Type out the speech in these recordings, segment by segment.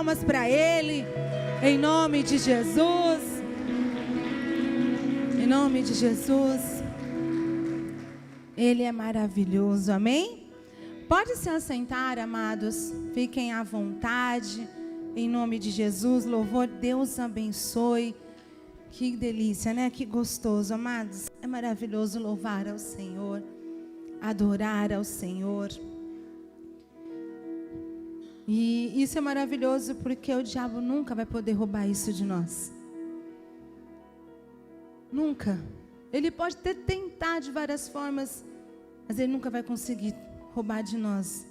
palmas para Ele, em nome de Jesus. Em nome de Jesus. Ele é maravilhoso, amém? Pode se assentar, amados, fiquem à vontade, em nome de Jesus. Louvor, Deus abençoe. Que delícia, né? Que gostoso, amados. É maravilhoso louvar ao Senhor, adorar ao Senhor. E isso é maravilhoso porque o diabo nunca vai poder roubar isso de nós. Nunca. Ele pode até tentar de várias formas, mas ele nunca vai conseguir roubar de nós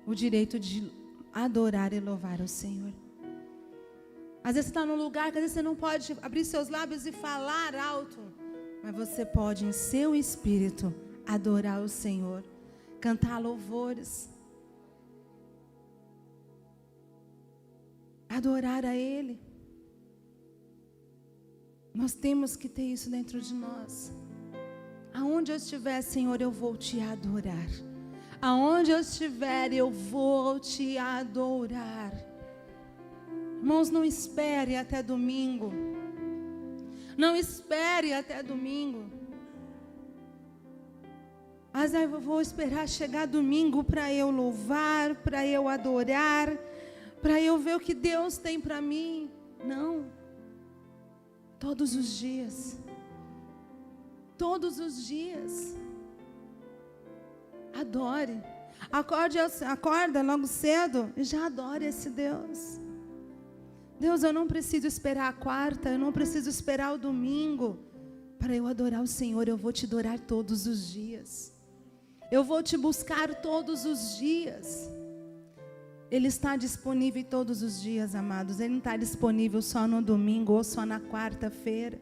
o direito de adorar e louvar ao Senhor. Às vezes você está num lugar que às vezes você não pode abrir seus lábios e falar alto, mas você pode em seu espírito adorar o Senhor, cantar louvores, adorar a Ele. Nós temos que ter isso dentro de nós. Aonde eu estiver, Senhor, eu vou te adorar. Aonde eu estiver, eu vou te adorar. Irmãos, não espere até domingo. Não espere até domingo. Mas eu vou esperar chegar domingo para eu louvar, para eu adorar, para eu ver o que Deus tem para mim. Não. Todos os dias. Todos os dias. Adore. Acorda logo cedo e já adore esse Deus. Deus, eu não preciso esperar a quarta, eu não preciso esperar o domingo para eu adorar o Senhor. Eu vou te adorar todos os dias. Eu vou te buscar todos os dias. Ele está disponível todos os dias, amados. Ele não está disponível só no domingo ou só na quarta-feira.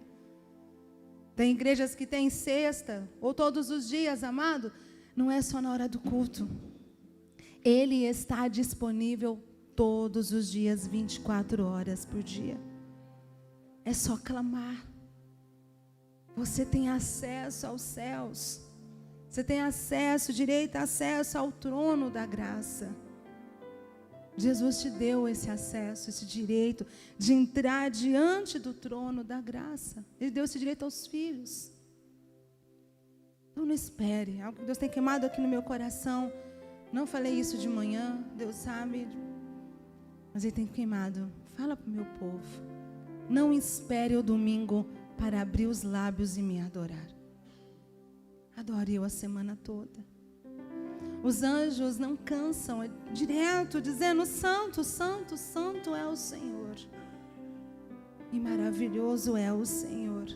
Tem igrejas que tem sexta ou todos os dias, amado. Não é só na hora do culto. Ele está disponível todos os dias, 24 horas por dia. É só clamar. Você tem acesso aos céus. Você tem direito a acesso ao trono da graça. Jesus te deu esse acesso, esse direito de entrar diante do trono da graça. Ele deu esse direito aos filhos. Então não espere. Algo que Deus tem queimado aqui no meu coração. Não falei isso de manhã, Deus sabe. Mas Ele tem queimado. Fala para o meu povo. Não espere o domingo para abrir os lábios e me adorar. Adore eu a semana toda. Os anjos não cansam, é direto dizendo: santo, santo, santo é o Senhor. E maravilhoso é o Senhor.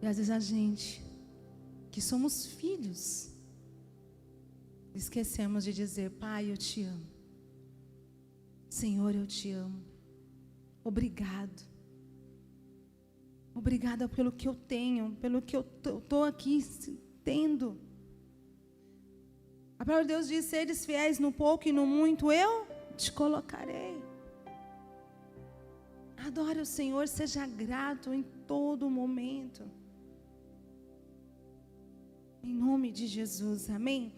E às vezes a gente, que somos filhos, esquecemos de dizer: Pai, eu te amo. Senhor, eu te amo. Obrigado. Obrigada pelo que eu tenho, pelo que eu estou aqui tendo. A palavra de Deus diz: seres fiéis no pouco e no muito, eu te colocarei. Adore o Senhor, seja grato em todo momento. Em nome de Jesus, amém?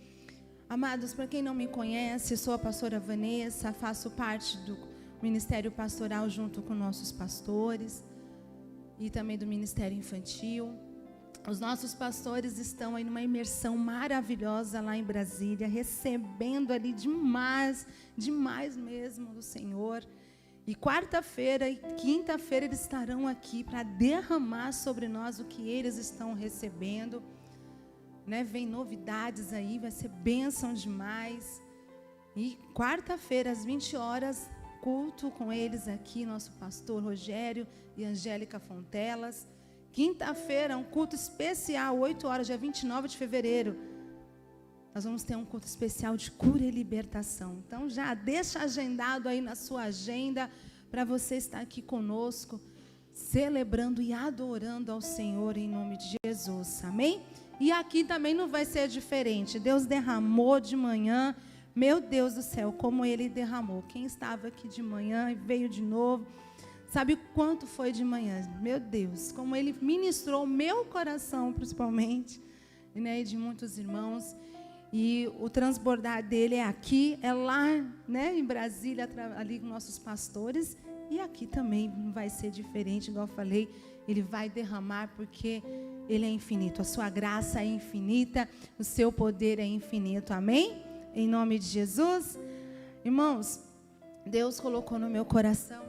Amados, para quem não me conhece, sou a pastora Vanessa, faço parte do Ministério Pastoral junto com nossos pastores e também do Ministério Infantil. Os nossos pastores estão aí numa imersão maravilhosa lá em Brasília, recebendo ali demais, demais mesmo do Senhor. E quarta-feira e quinta-feira eles estarão aqui para derramar sobre nós o que eles estão recebendo. Né? Vem novidades aí, vai ser bênção demais. E quarta-feira, às 20 horas, culto com eles aqui, nosso pastor Rogério e Angélica Fontelas. Quinta-feira, um culto especial, 8 horas, dia 29 de fevereiro. Nós vamos ter um culto especial de cura e libertação. Então, já deixa agendado aí na sua agenda para você estar aqui conosco, celebrando e adorando ao Senhor em nome de Jesus. Amém? E aqui também não vai ser diferente. Deus derramou de manhã. Meu Deus do céu, como Ele derramou. Quem estava aqui de manhã e veio de novo, sabe o quanto foi de manhã? Meu Deus, como Ele ministrou o meu coração, principalmente, né, e de muitos irmãos. E o transbordar dele é aqui, é lá, né, em Brasília, ali com nossos pastores. E aqui também não vai ser diferente, igual eu falei. Ele vai derramar porque Ele é infinito. A sua graça é infinita, o seu poder é infinito. Amém? Em nome de Jesus. Irmãos, Deus colocou no meu coração.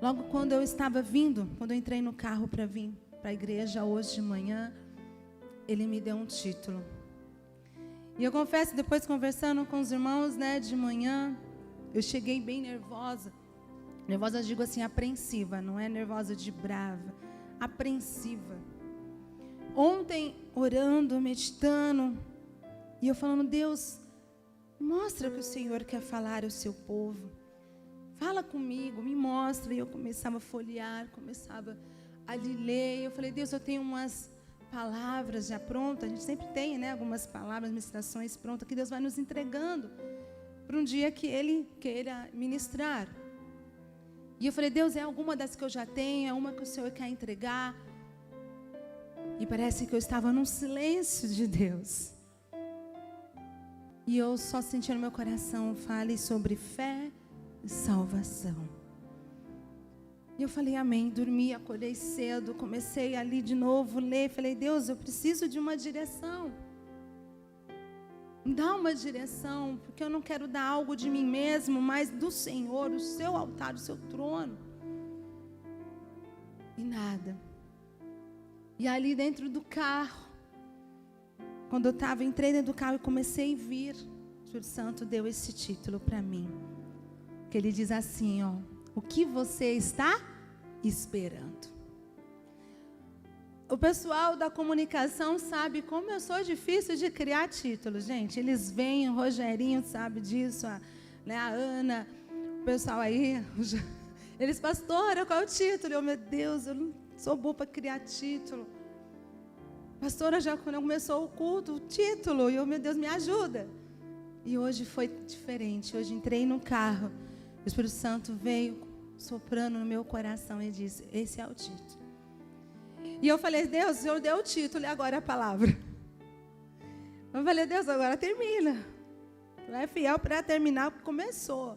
Logo quando eu estava vindo, quando eu entrei no carro para vir para a igreja hoje de manhã, Ele me deu um título. E eu confesso, depois conversando com os irmãos, né, de manhã, eu cheguei bem nervosa. Nervosa, digo assim, apreensiva, não é nervosa de brava, apreensiva. Ontem, orando, meditando, e eu falando, Deus, mostra o que o Senhor quer falar ao seu povo. Fala comigo, me mostra. E eu começava a folhear, começava a ler. Eu falei, Deus, eu tenho umas palavras já prontas. A gente sempre tem, né, algumas palavras, ministrações prontas, que Deus vai nos entregando para um dia que Ele queira ministrar. E eu falei, Deus, é alguma das que eu já tenho, é uma que o Senhor quer entregar. E parece que eu estava num silêncio de Deus. E eu só senti no meu coração, fale sobre fé e salvação. E eu falei, amém. Dormi, acordei cedo, comecei ali de novo, ler. Falei, Deus, eu preciso de uma direção. Dá uma direção, porque eu não quero dar algo de mim mesmo, mas do Senhor, o seu altar, o seu trono. E nada. E ali dentro do carro, quando eu entrei dentro do carro e comecei a vir, o Espírito Santo deu esse título para mim. Que ele diz assim, ó, o que você está esperando? O pessoal da comunicação sabe como eu sou difícil de criar títulos, gente. Eles vêm, o Rogerinho sabe disso, a Ana, o pessoal aí, eles, pastora, qual é o título? Eu, meu Deus, eu não sou boa para criar título. Pastora, já quando começou o culto, o título, e eu, meu Deus, me ajuda. E hoje foi diferente. Hoje entrei no carro, o Espírito Santo veio soprando no meu coração e disse, esse é o título. E eu falei, Deus, o Senhor deu o título e agora a palavra. Eu falei, Deus, agora termina. É fiel para terminar, começou.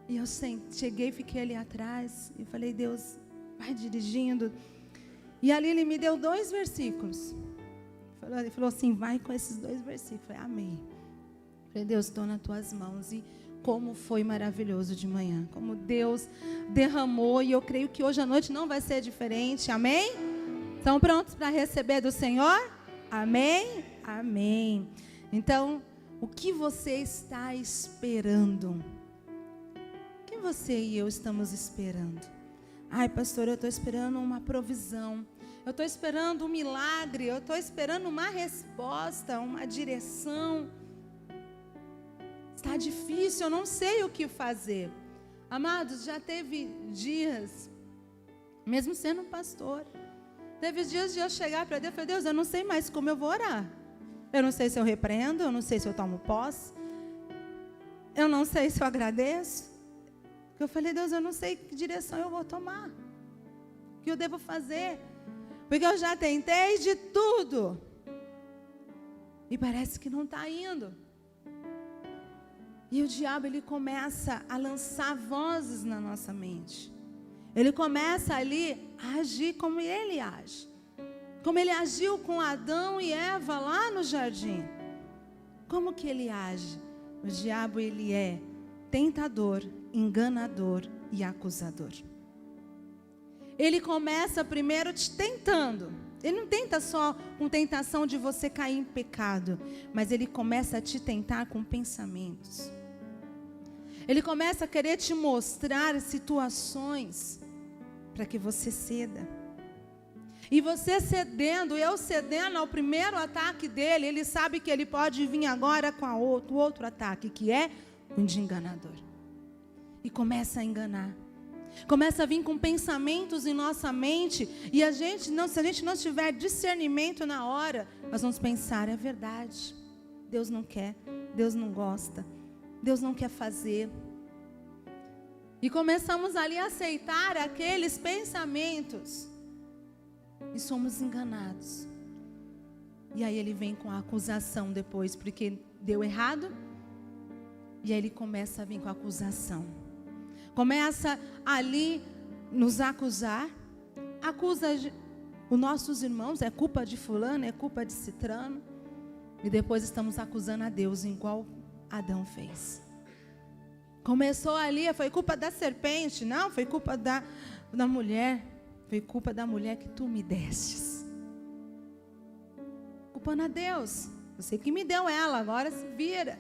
E eu cheguei, fiquei ali atrás e falei, Deus, vai dirigindo. E ali Ele me deu 2 versículos. Ele falou assim, vai com esses 2 versículos. Eu falei, amém. Eu falei, Deus, estou nas tuas mãos. E como foi maravilhoso de manhã. Como Deus derramou. E eu creio que hoje à noite não vai ser diferente. Amém? Estão prontos para receber do Senhor? Amém? Amém. Então, o que você está esperando? O que você e eu estamos esperando? Ai, pastor, eu estou esperando uma provisão. Eu estou esperando um milagre. Eu estou esperando uma resposta, uma direção. Está difícil, eu não sei o que fazer. Amados, já teve dias, mesmo sendo pastor, teve dias de eu chegar para Deus e falar, Deus, eu não sei mais como eu vou orar. Eu não sei se eu repreendo, eu não sei se eu tomo posse. Eu não sei se eu agradeço. Eu falei, Deus, eu não sei que direção eu vou tomar. O que eu devo fazer. Porque eu já tentei de tudo. E parece que não está indo. E o diabo, ele começa a lançar vozes na nossa mente. Ele começa ali a agir como ele age. Como ele agiu com Adão e Eva lá no jardim. Como que ele age? O diabo, ele é tentador, enganador e acusador. Ele começa primeiro te tentando. Ele não tenta só com tentação de você cair em pecado, mas ele começa a te tentar com pensamentos. Ele começa a querer te mostrar situações para que você ceda. E você cedendo, eu cedendo ao primeiro ataque dele, ele sabe que ele pode vir agora com o outro ataque, que é o de enganador. E começa a enganar. Começa a vir com pensamentos em nossa mente. E a gente não, se a gente não tiver discernimento na hora, nós vamos pensar, é verdade. Deus não quer, Deus não gosta, Deus não quer fazer. E começamos ali a aceitar aqueles pensamentos. E somos enganados. E aí ele vem com a acusação depois, porque deu errado. E aí ele começa a vir com a acusação. Começa ali nos acusar. Acusa os nossos irmãos, é culpa de fulano, é culpa de cicrano. E depois estamos acusando a Deus, igual Adão fez. Começou ali, foi culpa da serpente. Não, foi culpa da mulher. Foi culpa da mulher que tu me destes. Culpando a Deus. Você que me deu ela, agora se vira.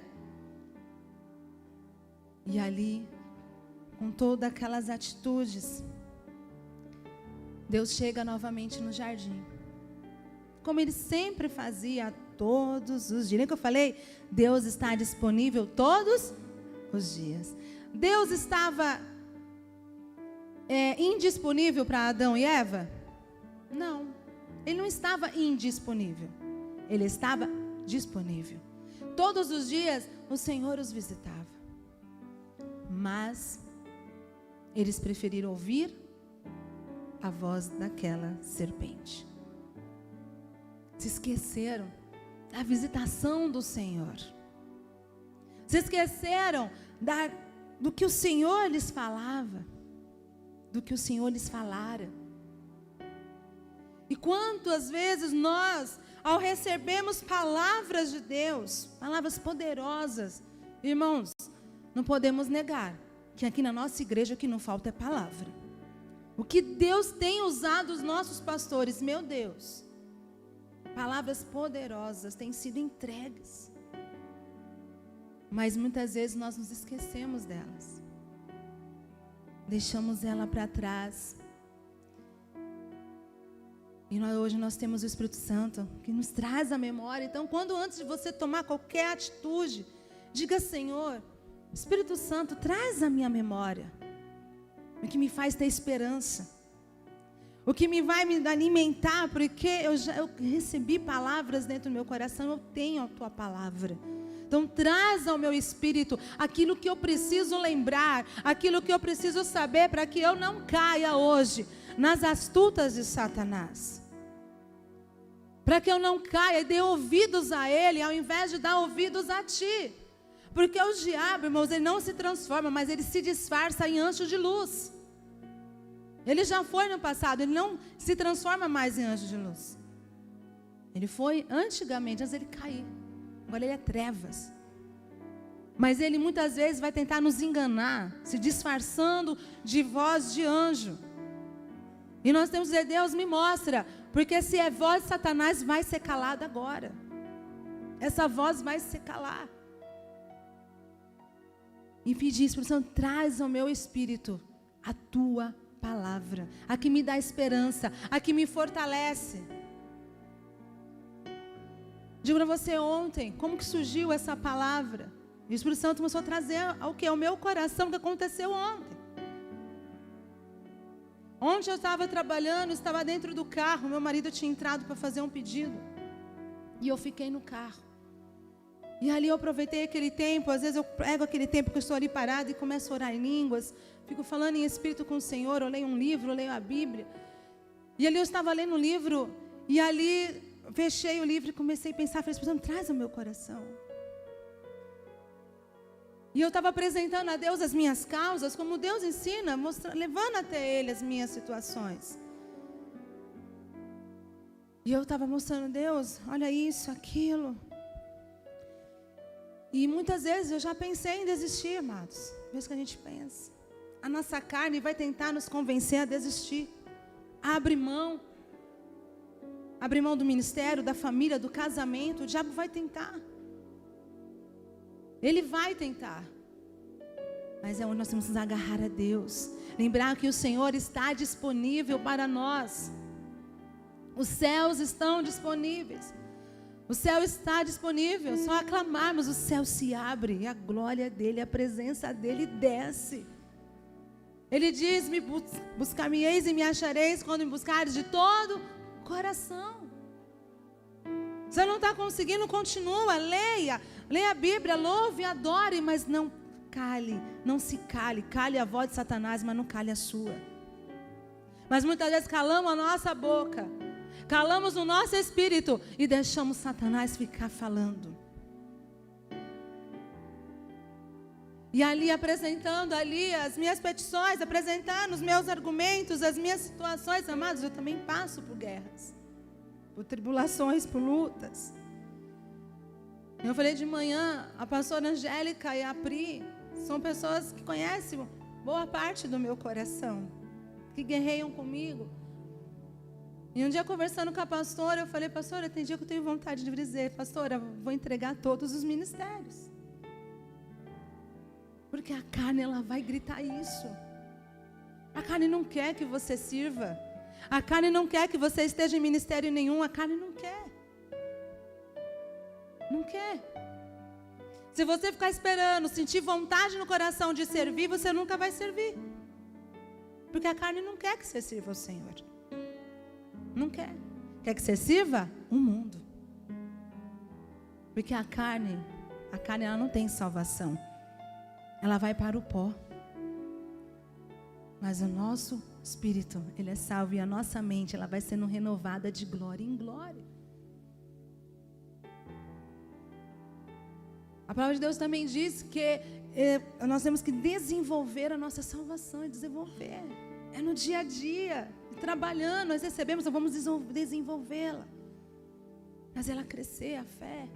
E ali, com todas aquelas atitudes, Deus chega novamente no jardim. Como Ele sempre fazia todos os dias. Lembra que eu falei? Deus está disponível todos os dias. Deus estava indisponível para Adão e Eva? Não. Ele não estava indisponível. Ele estava disponível. Todos os dias o Senhor os visitava. Mas eles preferiram ouvir a voz daquela serpente. Se esqueceram da visitação do Senhor. Se esqueceram do que o Senhor lhes falava. Do que o Senhor lhes falara. E quantas vezes nós, ao recebermos palavras de Deus, palavras poderosas, irmãos, não podemos negar que aqui na nossa igreja o que não falta é palavra. O que Deus tem usado os nossos pastores, meu Deus, palavras poderosas têm sido entregues. Mas muitas vezes nós nos esquecemos delas. Deixamos ela para trás. E hoje nós temos o Espírito Santo que nos traz a memória. Então, quando antes de você tomar qualquer atitude, diga: Senhor, Espírito Santo, traz a minha memória. O que me faz ter esperança. O que me vai me alimentar, porque eu recebi palavras dentro do meu coração, eu tenho a tua palavra. Então traz ao meu espírito aquilo que eu preciso lembrar, aquilo que eu preciso saber, para que eu não caia hoje nas astutas de Satanás. Para que eu não caia e dê ouvidos a ele, ao invés de dar ouvidos a ti. Porque o diabo, irmãos, ele não se transforma, mas ele se disfarça em anjo de luz. Ele já foi no passado, ele não se transforma mais em anjo de luz. Ele foi antigamente, antes dele cair. Agora ele é trevas. Mas ele muitas vezes vai tentar nos enganar, se disfarçando de voz de anjo. E nós temos que dizer: Deus, me mostra, porque se é voz de Satanás, vai ser calada agora. Essa voz vai se calar. E pedir: Espírito Santo, traz ao meu espírito a tua palavra, a que me dá esperança, a que me fortalece. Digo para você ontem, como que surgiu essa palavra? E o Espírito Santo começou a trazer ao meu coração o que aconteceu ontem. Ontem eu estava trabalhando, estava dentro do carro, meu marido tinha entrado para fazer um pedido. E eu fiquei no carro. E ali eu aproveitei aquele tempo, às vezes eu pego aquele tempo que eu estou ali parado e começo a orar em línguas, fico falando em espírito com o Senhor, eu leio um livro, eu leio a Bíblia. E ali eu estava lendo um livro, e ali fechei o livro e comecei a pensar, falei: Espírito Santo, traz ao meu coração. E eu estava apresentando a Deus as minhas causas, como Deus ensina, levando até Ele as minhas situações. E eu estava mostrando: Deus, olha isso, aquilo. E muitas vezes eu já pensei em desistir, amados. Vez que a gente pensa, a nossa carne vai tentar nos convencer a desistir. Abre mão do ministério, da família, do casamento. O diabo vai tentar. Ele vai tentar. Mas é onde nós temos que nos agarrar a Deus. Lembrar que o Senhor está disponível para nós. Os céus estão disponíveis. O céu está disponível. Só aclamarmos, o céu se abre. E a glória dEle, a presença dEle desce. Ele diz: buscar-me-eis e me achareis quando me buscares de todo coração. Você não está conseguindo, continua, leia a Bíblia, louve, adore, mas não cale, não se cale. Cale a voz de Satanás, mas não cale a sua. Mas muitas vezes calamos a nossa boca, calamos o nosso espírito e deixamos Satanás ficar falando. E ali apresentando ali as minhas petições, apresentando os meus argumentos, as minhas situações, amados, eu também passo por guerras, por tribulações, por lutas. Eu falei de manhã, a pastora Angélica e a Pri são pessoas que conhecem boa parte do meu coração, que guerreiam comigo. E um dia conversando com a pastora, eu falei, pastora, tem dia que eu tenho vontade de dizer, pastora, vou entregar todos os ministérios. Porque a carne, ela vai gritar isso. A carne não quer que você sirva. A carne não quer que você esteja em ministério nenhum. A carne não quer. Não quer. Se você ficar esperando, sentir vontade no coração de servir, você nunca vai servir. Porque a carne não quer que você sirva ao Senhor. Não quer. Quer que você sirva o mundo. Porque a carne ela não tem salvação. Ela vai para o pó. Mas o nosso espírito, ele é salvo. E a nossa mente, ela vai sendo renovada de glória em glória. A palavra de Deus também diz que nós temos que desenvolver a nossa salvação. E desenvolver. É no dia a dia. Trabalhando, nós recebemos, nós vamos desenvolvê-la. Fazer ela crescer, a fé.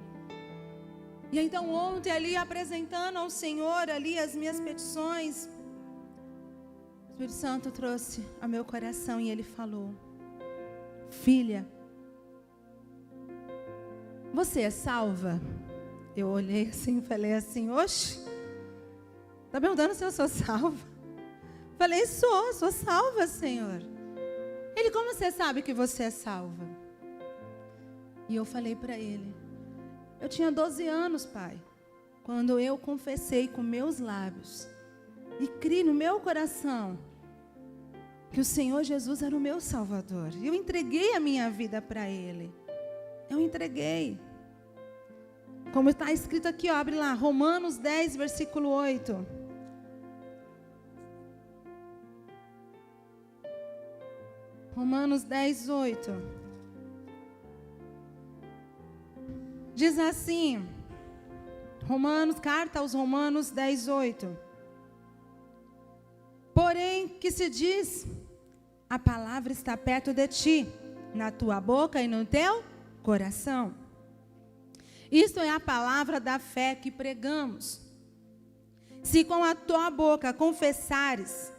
E então ontem ali apresentando ao Senhor ali as minhas petições, o Espírito Santo trouxe ao meu coração e Ele falou, filha, você é salva? Eu olhei assim e falei assim, oxe, está perguntando se eu sou salva? Falei, sou salva, Senhor. Ele, como você sabe que você é salva? E eu falei para ele, eu tinha 12 anos, pai, quando eu confessei com meus lábios e criei no meu coração que o Senhor Jesus era o meu Salvador. E eu entreguei a minha vida para Ele. Eu entreguei. Como está escrito aqui, ó, abre lá, Romanos 10, versículo 8. Romanos 10, 8. Diz assim, carta aos Romanos 10, 8. Porém, que se diz, a palavra está perto de ti, na tua boca e no teu coração. Isto é a palavra da fé que pregamos. Se com a tua boca confessares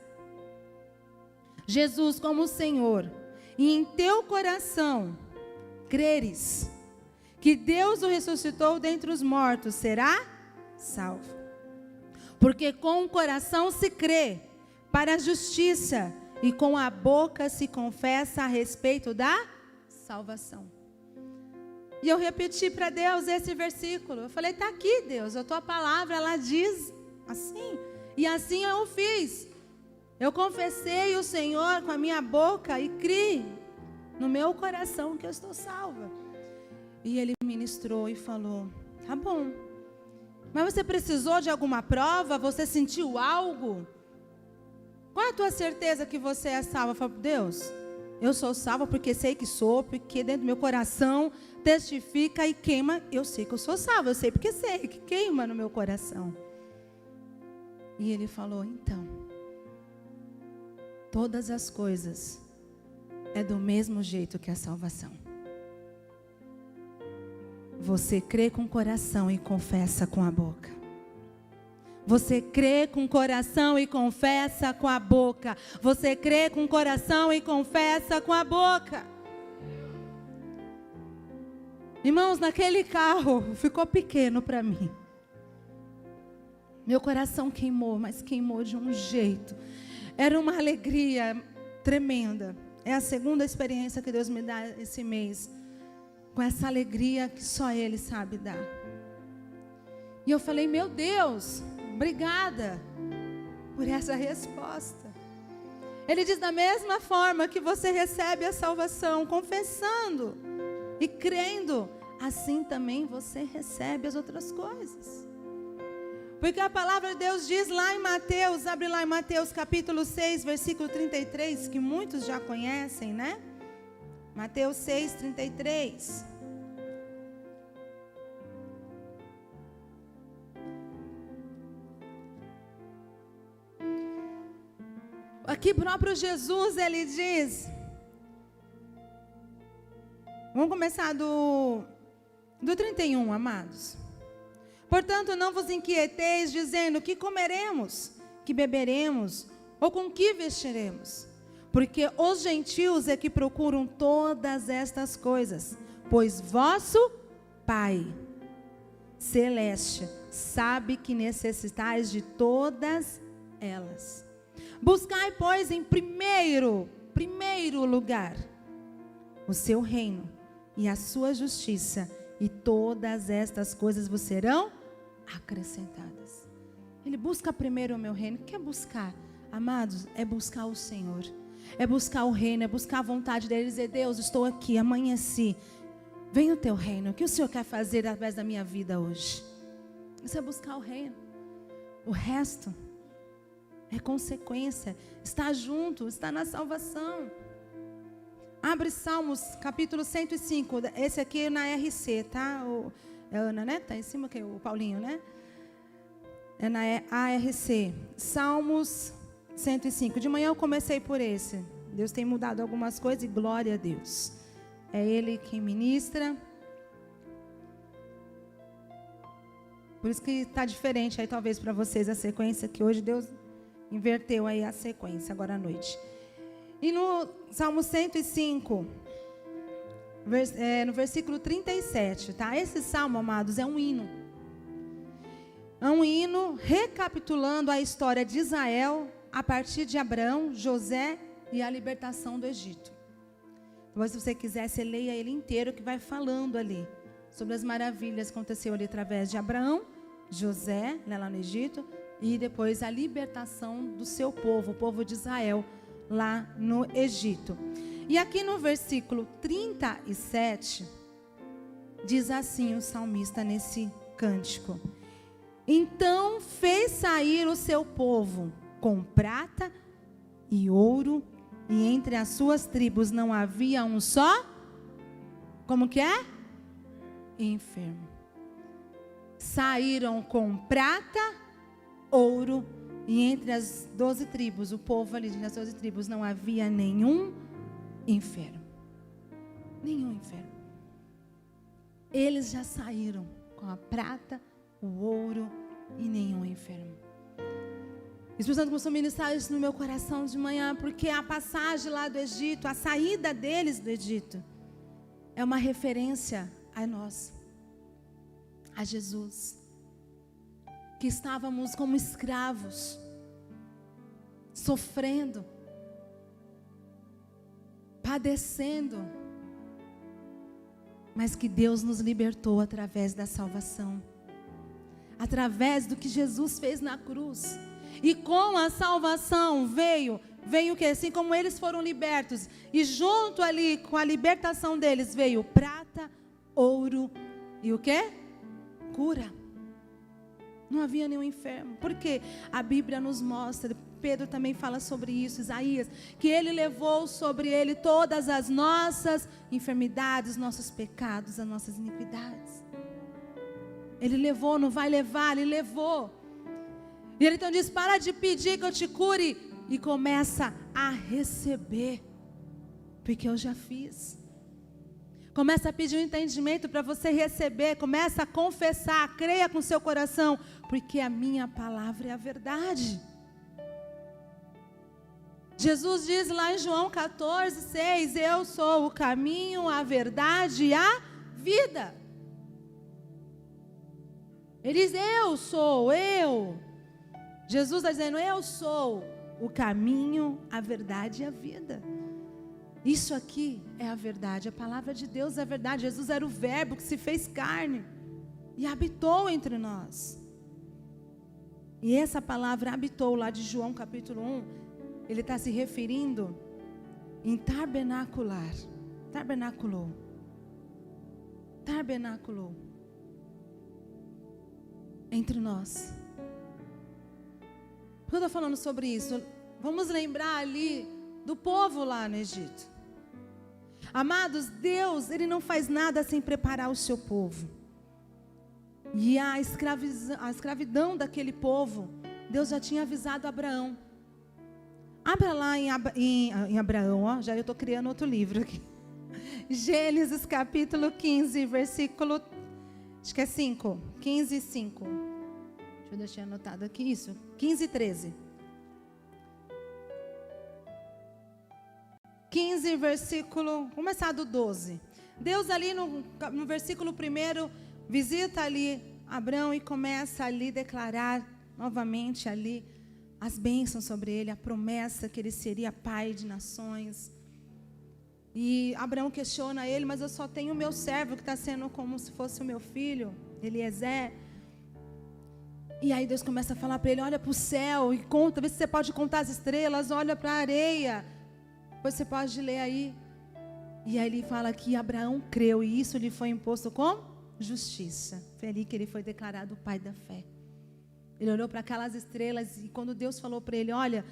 Jesus como Senhor, e em teu coração creres que Deus o ressuscitou dentre os mortos, será salvo. Porque com o coração se crê para a justiça, e com a boca se confessa a respeito da salvação. E eu repeti para Deus esse versículo. Eu falei, está aqui, Deus, a tua palavra, ela diz assim. E assim eu fiz. Eu confessei o Senhor com a minha boca e criei no meu coração que eu estou salva. E Ele ministrou e falou, tá bom. Mas você precisou de alguma prova? Você sentiu algo? Qual é a tua certeza que você é salva? Eu falo, Deus, eu sou salva porque sei que sou, porque dentro do meu coração testifica e queima. Eu sei que eu sou salva, eu sei porque sei que queima no meu coração. E Ele falou, então, todas as coisas é do mesmo jeito que a salvação. Você crê com o coração e confessa com a boca. Você crê com o coração e confessa com a boca. Você crê com o coração e confessa com a boca. Irmãos, naquele carro ficou pequeno para mim. Meu coração queimou, mas queimou de um jeito. Era uma alegria tremenda. É a segunda experiência que Deus me dá esse mês. Com essa alegria que só Ele sabe dar. E eu falei, meu Deus, obrigada por essa resposta. Ele diz, da mesma forma que você recebe a salvação, confessando e crendo, assim também você recebe as outras coisas. Porque a palavra de Deus diz lá em Mateus, abre lá em Mateus capítulo 6, versículo 33, que muitos já conhecem, né? Mateus 6:33. Aqui próprio Jesus, ele diz, vamos começar do 31, amados. Portanto, não vos inquieteis, dizendo, que comeremos, que beberemos, ou com que vestiremos? Porque os gentios é que procuram todas estas coisas, pois vosso Pai Celeste sabe que necessitais de todas elas. Buscai, pois, em primeiro lugar, o seu reino e a sua justiça, e todas estas coisas vos serão acrescentadas. Ele busca primeiro o meu reino. O que é buscar? Amados, é buscar o Senhor. É buscar o reino, é buscar a vontade dele. Dizer, Deus, estou aqui, amanheci. Vem o teu reino. O que o Senhor quer fazer através da minha vida hoje? Isso é buscar o reino. O resto é consequência. Está junto, está na salvação. Abre Salmos, capítulo 105. Esse aqui é na RC, tá? É a Ana, né? Está em cima, que é o Paulinho, né? É na ARC. Salmos 105. De manhã eu comecei por esse. Deus tem mudado algumas coisas e glória a Deus. É Ele quem ministra. Por isso que está diferente aí talvez para vocês a sequência, que hoje Deus inverteu aí a sequência agora à noite. E no Salmo 105, no versículo 37, tá? Esse salmo, amados, é um hino. É um hino recapitulando a história de Israel a partir de Abraão, José e a libertação do Egito. Então, se você quiser, você leia ele inteiro, que vai falando ali sobre as maravilhas que aconteceu ali através de Abraão, José, lá no Egito, e depois a libertação do seu povo, o povo de Israel, lá no Egito. E aqui no versículo 37, diz assim o salmista nesse cântico: então fez sair o seu povo com prata e ouro, e entre as suas tribos não havia um só, como que é? Enfermo. Saíram com prata, ouro, e entre as 12 tribos, o povo ali das 12 tribos, não havia nenhum enfermo. Nenhum enfermo. Eles já saíram com a prata, o ouro e nenhum enfermo. O Espírito Santo começou a ministrar isso no meu coração de manhã, porque a passagem lá do Egito, a saída deles do Egito, é uma referência a nós, a Jesus, que estávamos como escravos, sofrendo, padecendo, mas que Deus nos libertou através da salvação, através do que Jesus fez na cruz. E com a salvação veio o que? Assim como eles foram libertos, e junto ali com a libertação deles veio prata, ouro e o que? Cura. Não havia nenhum enfermo. Porque a Bíblia nos mostra, Pedro também fala sobre isso, Isaías, que ele levou sobre ele todas as nossas enfermidades, nossos pecados, as nossas iniquidades. Ele levou, não vai levar, ele levou. E ele então diz, para de pedir que eu te cure, e começa a receber, porque eu já fiz. Começa a pedir um entendimento para você receber, começa a confessar, creia com seu coração, porque a minha palavra é a verdade. Jesus diz lá em João 14:6, eu sou o caminho, a verdade e a vida. Ele diz, eu. Jesus está dizendo, eu sou o caminho, a verdade e a vida. Isso aqui é a verdade, a palavra de Deus é a verdade. Jesus era o verbo que se fez carne e habitou entre nós. E essa palavra habitou lá de João capítulo 1, ele está se referindo em tabernacular. Tabernaculou. Entre nós. Por que eu estou falando sobre isso? Vamos lembrar ali do povo lá no Egito. Amados, Deus, Ele não faz nada sem preparar o seu povo. E a escravidão daquele povo, Deus já tinha avisado Abraão. Abra lá em Abraão, ó, já eu estou criando outro livro aqui. Gênesis capítulo 15, versículo, acho que é 5, 15 e 5. Deixa eu deixar anotado aqui isso, 15 e 13. 15, versículo, começar do 12. Deus ali no versículo 1, visita ali Abraão e começa ali declarar novamente ali as bênçãos sobre ele, a promessa que ele seria pai de nações. E Abraão questiona ele, mas eu só tenho o meu servo que está sendo como se fosse o meu filho, Eliezer. E aí Deus começa a falar para ele, olha para o céu e conta, vê se você pode contar as estrelas, olha para a areia. Depois você pode ler aí. E aí ele fala que Abraão creu e isso lhe foi imposto como justiça. Foi ali que ele foi declarado o pai da fé. Ele olhou para aquelas estrelas e quando Deus falou para ele, olha,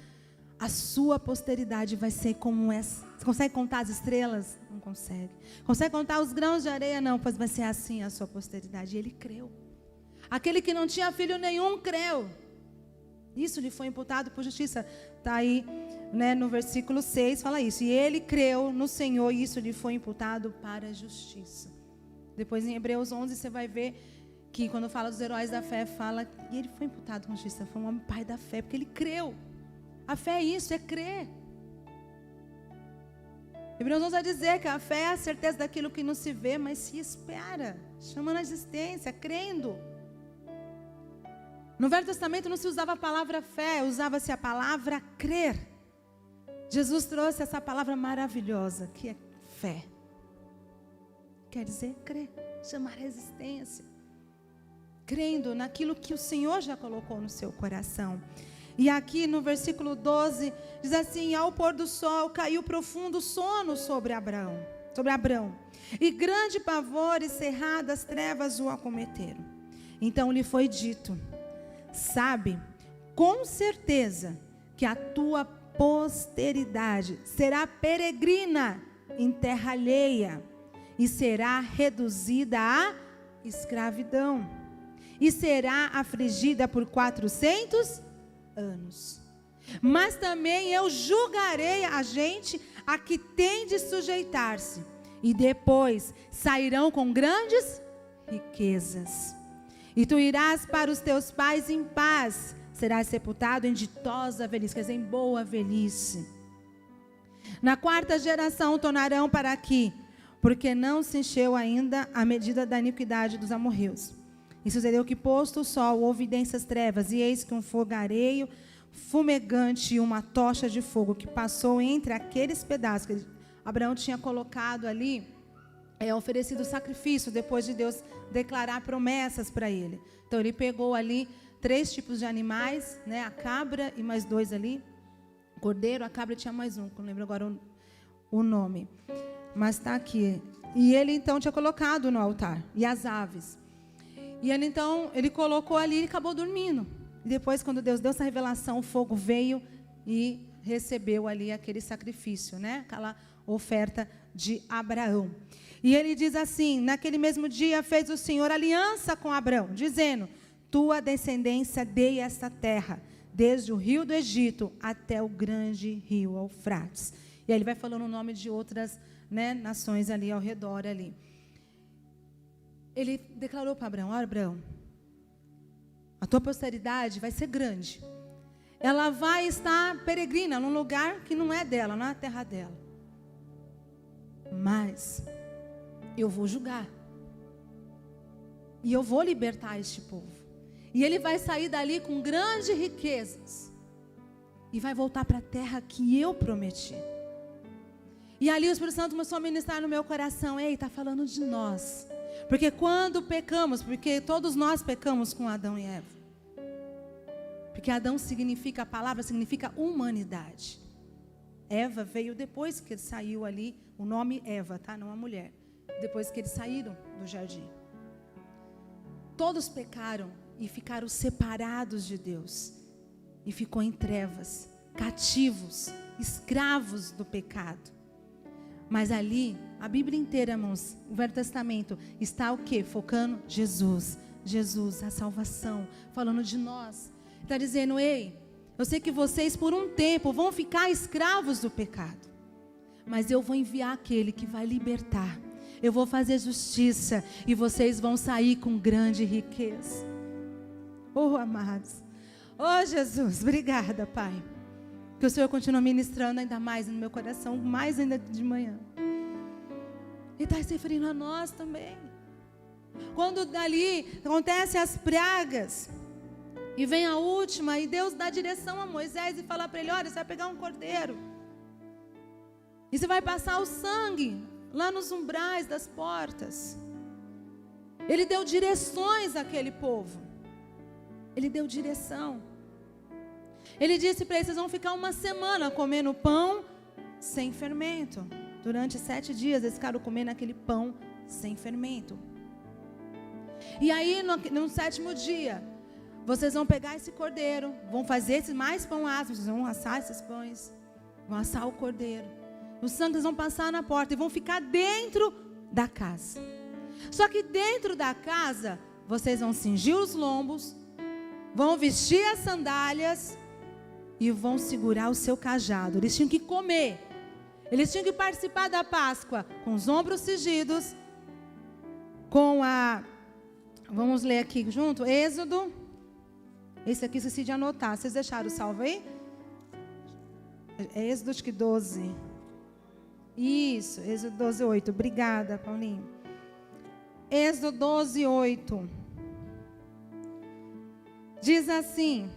a sua posteridade vai ser como essa. Você consegue contar as estrelas? Não consegue. Consegue contar os grãos de areia? Não, pois vai ser assim a sua posteridade. E ele creu. Aquele que não tinha filho nenhum creu. Isso lhe foi imputado por justiça. Está aí, né, no versículo 6, fala isso. E ele creu no Senhor e isso lhe foi imputado para a justiça. Depois em Hebreus 11 você vai ver que quando fala dos heróis da fé, fala que ele foi imputado com justiça. Foi um homem pai da fé, porque ele creu. A fé é isso, é crer. Hebreus 11 vai dizer que a fé é a certeza daquilo que não se vê, mas se espera. Chamando a existência, crendo. No Velho Testamento não se usava a palavra fé, usava-se a palavra crer. Jesus trouxe essa palavra maravilhosa, que é fé. Quer dizer crer, chamar a existência. Crendo naquilo que o Senhor já colocou no seu coração. E aqui no versículo 12, diz assim, ao pôr do sol caiu profundo sono sobre Abraão. E grande pavor e cerradas trevas o acometeram. Então lhe foi dito, sabe, com certeza que a tua posteridade será peregrina em terra alheia e será reduzida à escravidão e será afligida por 400 anos. Mas também eu julgarei a gente a que tem de sujeitar-se e depois sairão com grandes riquezas. E tu irás para os teus pais em paz, serás sepultado em ditosa velhice, quer dizer, em boa velhice. Na 4ª geração tornarão para aqui, porque não se encheu ainda a medida da iniquidade dos amorreus. E sucedeu que posto o sol, houve densas trevas, e eis que um fogareio fumegante e uma tocha de fogo que passou entre aqueles pedaços que Abraão tinha colocado ali, oferecido sacrifício depois de Deus declarar promessas para ele. Então ele pegou ali 3 tipos de animais, né, a cabra e mais 2 ali, o cordeiro, a cabra tinha mais um, não lembro agora o nome, mas está aqui. E ele então tinha colocado no altar, e as aves. E ele então, ele colocou ali e acabou dormindo. E depois quando Deus deu essa revelação, o fogo veio e recebeu ali aquele sacrifício, né, aquela oferta de Abraão. E ele diz assim, naquele mesmo dia fez o Senhor aliança com Abraão, dizendo, tua descendência dei esta terra, desde o rio do Egito até o grande rio Eufrates. E aí ele vai falando o nome de outras, né, nações ali ao redor ali. Ele declarou para Abraão, olha Abraão, a tua posteridade vai ser grande. Ela vai estar peregrina num lugar que não é dela, não é a terra dela. Mas eu vou julgar. E eu vou libertar este povo. E ele vai sair dali com grandes riquezas. E vai voltar para a terra que eu prometi. E ali o Espírito Santo começou a ministrar no meu coração. Ei, está falando de nós. Porque quando pecamos, porque todos nós pecamos com Adão e Eva. Porque Adão significa, a palavra significa humanidade. Eva veio depois que ele saiu ali, o nome Eva, tá? Não a mulher. Depois que eles saíram do jardim. Todos pecaram e ficaram separados de Deus. E ficou em trevas, cativos, escravos do pecado. Mas ali, A Bíblia inteira, irmãos, o Velho Testamento, está o quê? Focando Jesus. Jesus, a salvação, falando de nós. Está dizendo, ei, eu sei que vocês por um tempo vão ficar escravos do pecado, mas eu vou enviar aquele que vai libertar. Eu vou fazer justiça e vocês vão sair com grande riqueza. Oh, amados. Oh, Jesus, obrigada, Pai. Que o Senhor continue ministrando ainda mais no meu coração, mais ainda de manhã. E está se referindo a nós também. Quando dali acontecem as pragas, e vem a última, e Deus dá direção a Moisés e fala para ele, olha, você vai pegar um cordeiro, e você vai passar o sangue lá nos umbrais das portas. Ele deu direções àquele povo. Ele deu direção. Ele disse para eles, vocês vão ficar uma semana comendo pão sem fermento. Durante 7 dias eles ficaram comendo aquele pão sem fermento. E aí no 7º dia, vocês vão pegar esse cordeiro, vão fazer esses mais pão asmos, vocês vão assar esses pães, vão assar o cordeiro. O sangue eles vão passar na porta e vão ficar dentro da casa. Só que dentro da casa, vocês vão cingir os lombos, vão vestir as sandálias e vão segurar o seu cajado. Eles tinham que comer, eles tinham que participar da Páscoa com os ombros cingidos, com a... Vamos ler aqui junto, Êxodo. Esse aqui esqueci de anotar. Vocês deixaram salvo aí? É Êxodo, acho que 12. Isso, Êxodo 12, 8. Obrigada, Paulinho. Êxodo 12, 8. Diz assim: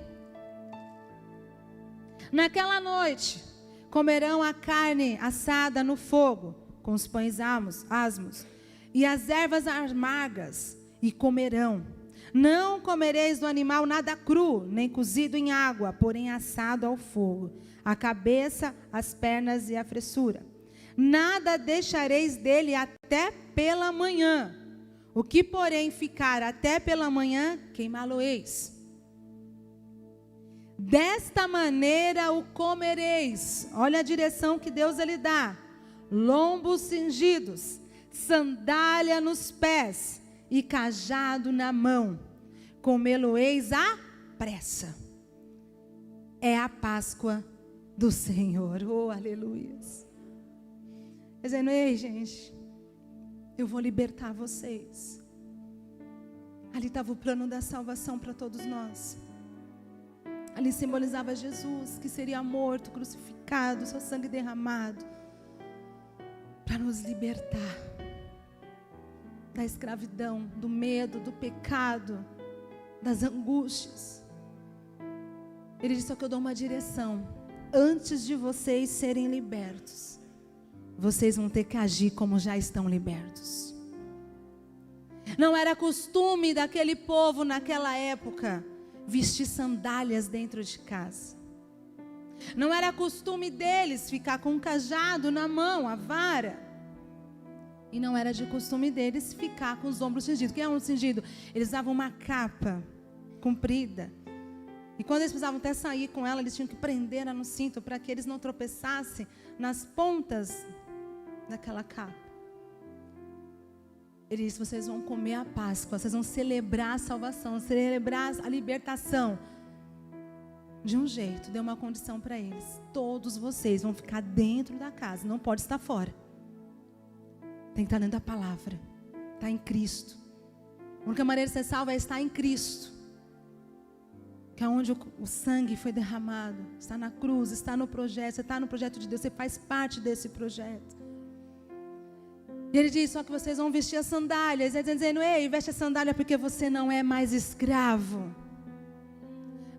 naquela noite comerão a carne assada no fogo, com os pães asmos, e as ervas amargas, e comerão. Não comereis do animal nada cru, nem cozido em água, porém assado ao fogo, a cabeça, as pernas e a fressura. Nada deixareis dele até pela manhã. O que, porém, ficar até pela manhã, queimá-lo-eis. Desta maneira o comereis. Olha a direção que Deus lhe dá. Lombos cingidos, sandália nos pés e cajado na mão. Comê-lo-eis à pressa. É a Páscoa do Senhor. Oh, aleluias. Dizendo, ei, gente, eu vou libertar vocês. Ali estava o plano da salvação para todos nós. Ali simbolizava Jesus, que seria morto, crucificado, seu sangue derramado, para nos libertar da escravidão, do medo, do pecado, das angústias. Ele disse, só que eu dou uma direção. Antes de vocês serem libertos, vocês vão ter que agir como já estão libertos. Não era costume daquele povo naquela época vestir sandálias dentro de casa. Não era costume deles ficar com um cajado na mão, a vara. E não era de costume deles ficar com os ombros cingidos. O que é um cingido? Eles usavam uma capa comprida. E quando eles precisavam até sair com ela, eles tinham que prender ela no cinto para que eles não tropeçassem nas pontas daquela capa. Ele disse, vocês vão comer a Páscoa, vocês vão celebrar a salvação, celebrar a libertação. De um jeito, deu uma condição para eles. Todos vocês vão ficar dentro da casa, não pode estar fora. Tem que estar dentro da palavra, está em Cristo. A única maneira de ser salvo é estar em Cristo. Que é onde o sangue foi derramado, está na cruz, está no projeto, você está no projeto de Deus, você faz parte desse projeto. E ele diz, só que vocês vão vestir as sandálias. Ele está dizendo, ei, veste a sandália porque você não é mais escravo.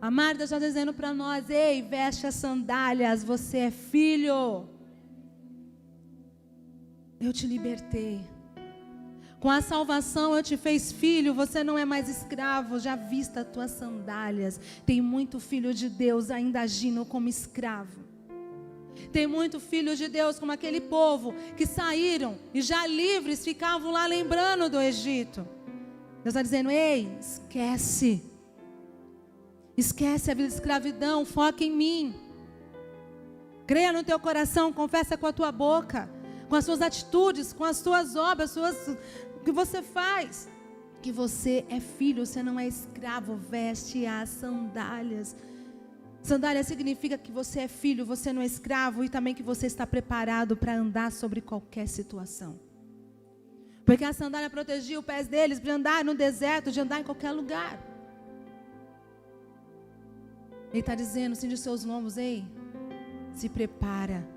A Marta está dizendo para nós, ei, veste as sandálias, você é filho. Eu te libertei. Com a salvação eu te fiz filho, você não é mais escravo, já vista as tuas sandálias. Tem muito filho de Deus ainda agindo como escravo. Tem muito filho de Deus como aquele povo que saíram e já livres ficavam lá lembrando do Egito. Deus está dizendo, ei, esquece. Esquece a vida de escravidão, foca em mim. Creia no teu coração, confessa com a tua boca. com as suas atitudes, com as suas obras, o que você faz. Que você é filho, você não é escravo. Veste as sandálias. Sandália significa que você é filho, você não é escravo, e também que você está preparado para andar sobre qualquer situação. Porque a sandália protegia os pés deles de andar no deserto, de andar em qualquer lugar. Ele está dizendo, cinge os seus lombos, ei, se prepara,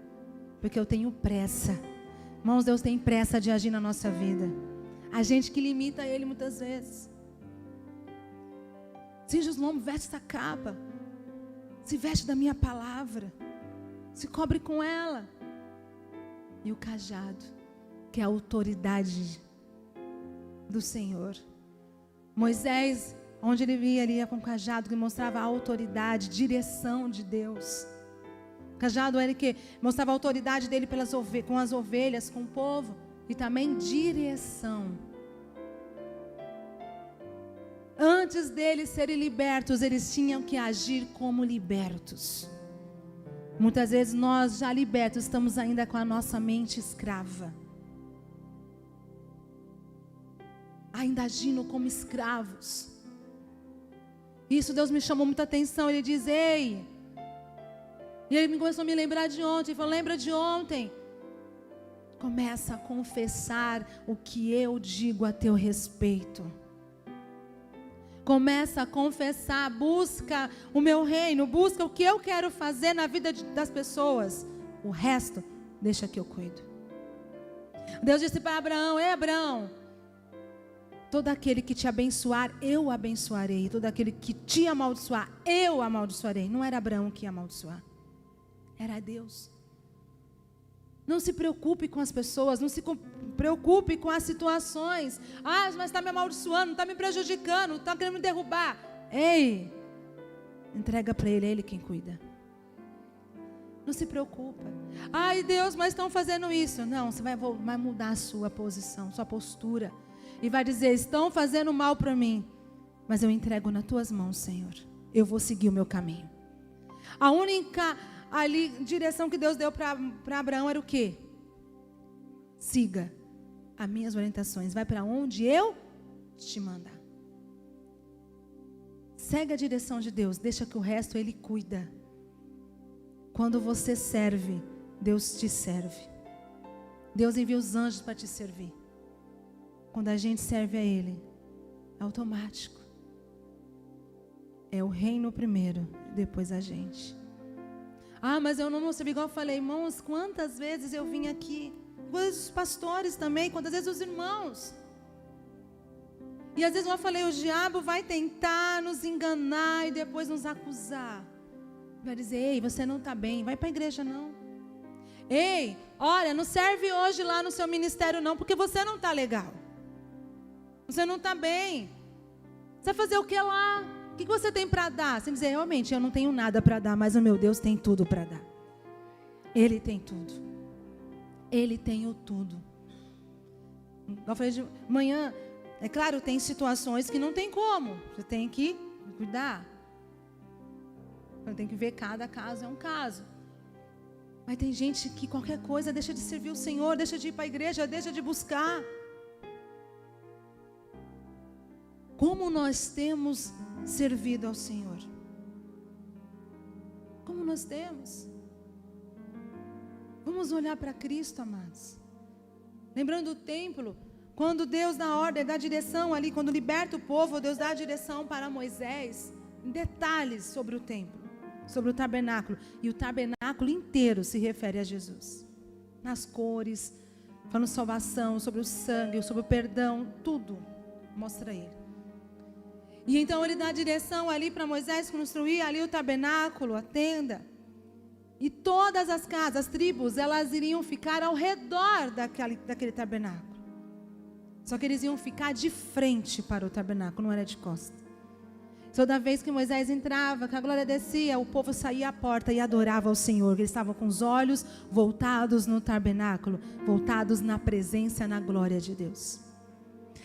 porque eu tenho pressa. Irmãos, Deus tem pressa de agir na nossa vida. A gente que limita Ele muitas vezes. Cinge os lombos, veste essa capa. Se veste da minha palavra. Se cobre com ela. E o cajado, que é a autoridade do Senhor. Moisés, onde ele ia com o cajado, que mostrava a autoridade, direção de Deus. O cajado era que mostrava a autoridade dele com as ovelhas, com o povo. E também direção. Antes deles serem libertos, eles tinham que agir como libertos. Muitas vezes nós já libertos estamos ainda com a nossa mente escrava. Ainda agindo como escravos. Isso Deus me chamou muita atenção. Ele diz, ei. E ele começou a me lembrar de ontem. Ele falou, lembra de ontem? Começa a confessar o que eu digo a teu respeito. Começa a confessar, busca o meu reino, busca o que eu quero fazer na vida das pessoas. O resto, deixa que eu cuido. Deus disse para Abraão, ei Abraão, todo aquele que te abençoar, eu abençoarei. Todo aquele que te amaldiçoar, eu amaldiçoarei. Não era Abraão que ia amaldiçoar, era Deus. Não se preocupe com as pessoas, não se preocupe com as situações. Ah, mas está me amaldiçoando, está me prejudicando, está querendo me derrubar. Ei, entrega para Ele, é Ele quem cuida. Não se preocupa. Ai Deus, mas estão fazendo isso. Não, você vai mudar a sua posição, sua postura. E vai dizer, estão fazendo mal para mim. Mas eu entrego nas tuas mãos, Senhor. Eu vou seguir o meu caminho. A única direção que Deus deu para Abraão era o quê? Siga as minhas orientações. Vai para onde eu te mandar. Segue a direção de Deus. Deixa que o resto Ele cuida. Quando você serve, Deus te serve. Deus envia os anjos para te servir. Quando a gente serve a Ele, é automático. É o reino primeiro, depois a gente. Ah, mas eu não servi, igual eu falei, irmãos, quantas vezes eu vim aqui, os pastores também, quantas vezes os irmãos. E às vezes eu falei, o diabo vai tentar nos enganar e depois nos acusar. Vai dizer, ei, você não está bem, vai para a igreja não. Ei, olha, não serve hoje lá no seu ministério não, porque você não está legal. Você não está bem. Você vai fazer o que lá? O que você tem para dar? Você dizer, realmente, eu não tenho nada para dar, mas o meu Deus tem tudo para dar. Ele tem tudo. Ele tem o tudo. Eu falei de manhã, é claro, tem situações que não tem como. Você tem que cuidar. Você tem que ver cada caso é um caso. Mas tem gente que qualquer coisa deixa de servir o Senhor, deixa de ir para a igreja, deixa de buscar. Como nós temos servido ao Senhor? Como nós temos? Vamos olhar para Cristo, amados. Lembrando do templo, quando Deus dá ordem, dá direção ali, quando liberta o povo, Deus dá a direção para Moisés, em detalhes sobre o templo, sobre o tabernáculo. E o tabernáculo inteiro se refere a Jesus. Nas cores, falando salvação, sobre o sangue, sobre o perdão, tudo mostra Ele. E então Ele dá a direção ali para Moisés construir ali o tabernáculo, a tenda. E todas as casas, as tribos, elas iriam ficar ao redor daquele tabernáculo. Só que eles iam ficar de frente para o tabernáculo, não era de costa. Toda vez que Moisés entrava, que a glória descia, o povo saía à porta e adorava ao Senhor. Eles estavam com os olhos voltados no tabernáculo, voltados na presença, na glória de Deus.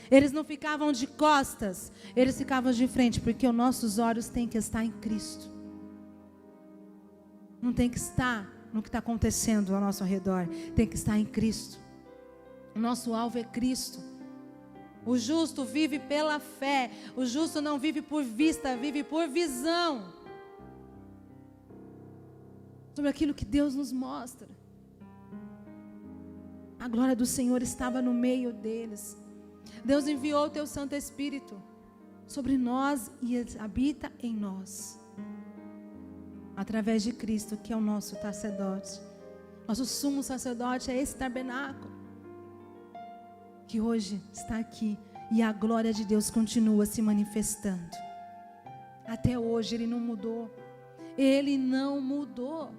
Eles não ficavam de costas, eles ficavam de frente, porque os nossos olhos têm que estar em Cristo. Não tem que estar no que está acontecendo ao nosso redor. Tem que estar em Cristo. O nosso alvo é Cristo. O justo vive pela fé. O justo não vive por vista, vive por visão. Sobre aquilo que Deus nos mostra. A glória do Senhor estava no meio deles. Deus enviou o teu Santo Espírito sobre nós e habita em nós. Através de Cristo, que é o nosso sacerdote. Nosso sumo sacerdote é esse tabernáculo que hoje está aqui, e a glória de Deus continua se manifestando. Até hoje Ele não mudou. Ele não mudou.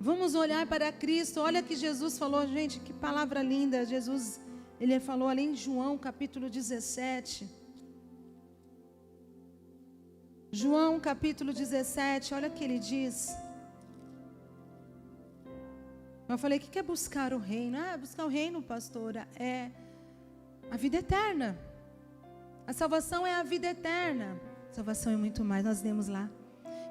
Vamos olhar para Cristo. Olha que Jesus falou, gente, que palavra linda. Jesus, Ele falou ali em João capítulo 17. João capítulo 17, olha o que Ele diz. Eu falei, o que é buscar o reino? Buscar o reino, pastora, é a vida eterna. A salvação é a vida eterna. A salvação é muito mais. Nós lemos lá